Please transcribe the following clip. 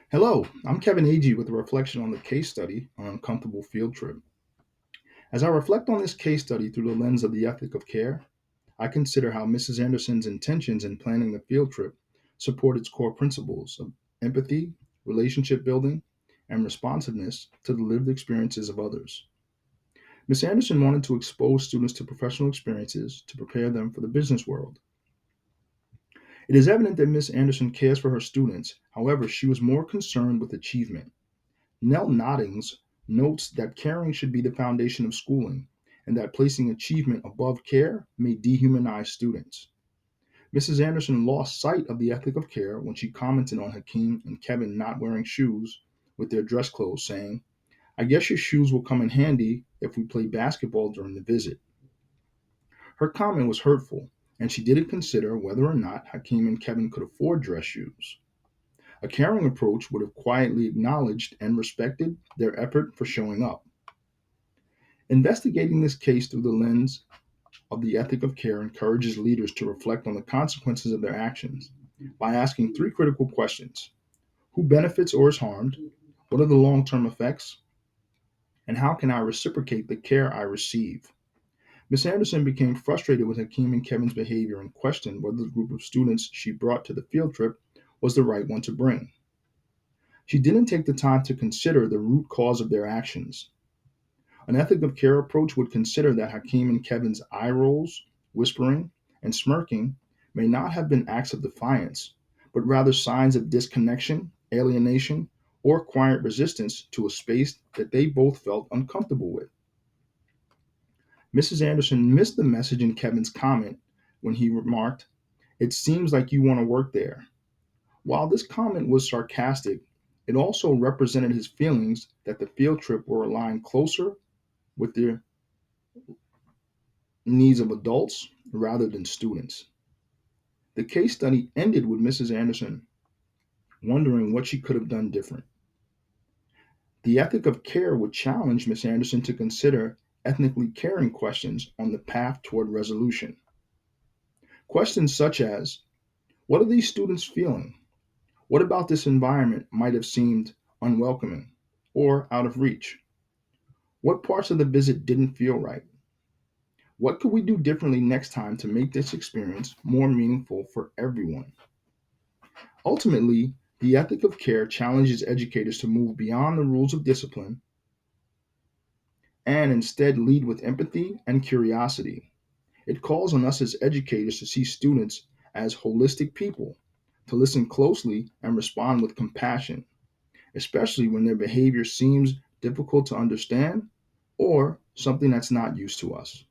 Hello, I'm Kevin Agee with a reflection on the case study on Uncomfortable Field Trip. As I reflect on this case study through the lens of the ethic of care, I consider how Mrs. Anderson's intentions in planning the field trip support its core principles of empathy, relationship building, and responsiveness to the lived experiences of others. Ms. Anderson wanted to expose students to professional experiences to prepare them for the business world. It is evident that Ms. Anderson cares for her students, however, she was more concerned with achievement. Nell Noddings notes that caring should be the foundation of schooling and that placing achievement above care may dehumanize students. Mrs. Anderson lost sight of the ethic of care when she commented on Hakeem and Kevin not wearing shoes with their dress clothes, saying, I guess your shoes will come in handy if we play basketball during the visit. Her comment was hurtful, and she didn't consider whether or not Hakeem and Kevin could afford dress shoes. A caring approach would have quietly acknowledged and respected their effort for showing up. Investigating this case through the lens of the ethic of care encourages leaders to reflect on the consequences of their actions by asking three critical questions: who benefits or is harmed? What are the long term effects? And how can I reciprocate the care I receive? Miss Anderson became frustrated with Hakeem and Kevin's behavior and questioned whether the group of students she brought to the field trip was the right one to bring. She didn't take the time to consider the root cause of their actions. An ethic of care approach would consider that Hakeem and Kevin's eye rolls, whispering, and smirking may not have been acts of defiance, but rather signs of disconnection, alienation, or quiet resistance to a space that they both felt uncomfortable with. Mrs. Anderson missed the message in Kevin's comment when he remarked, It seems like you want to work there. While this comment was sarcastic, it also represented his feelings that the field trip were aligned closer with the needs of adults rather than students. The case study ended with Mrs. Anderson wondering what she could have done different. The ethic of care would challenge Miss Anderson to consider ethnically caring questions on the path toward resolution. Questions such as, what are these students feeling? What about this environment might have seemed unwelcoming or out of reach? What parts of the visit didn't feel right? What could we do differently next time to make this experience more meaningful for everyone? Ultimately, the ethic of care challenges educators to move beyond the rules of discipline and instead lead with empathy and curiosity. It calls on us as educators to see students as holistic people, to listen closely and respond with compassion, especially when their behavior seems difficult to understand or something that's not used to us.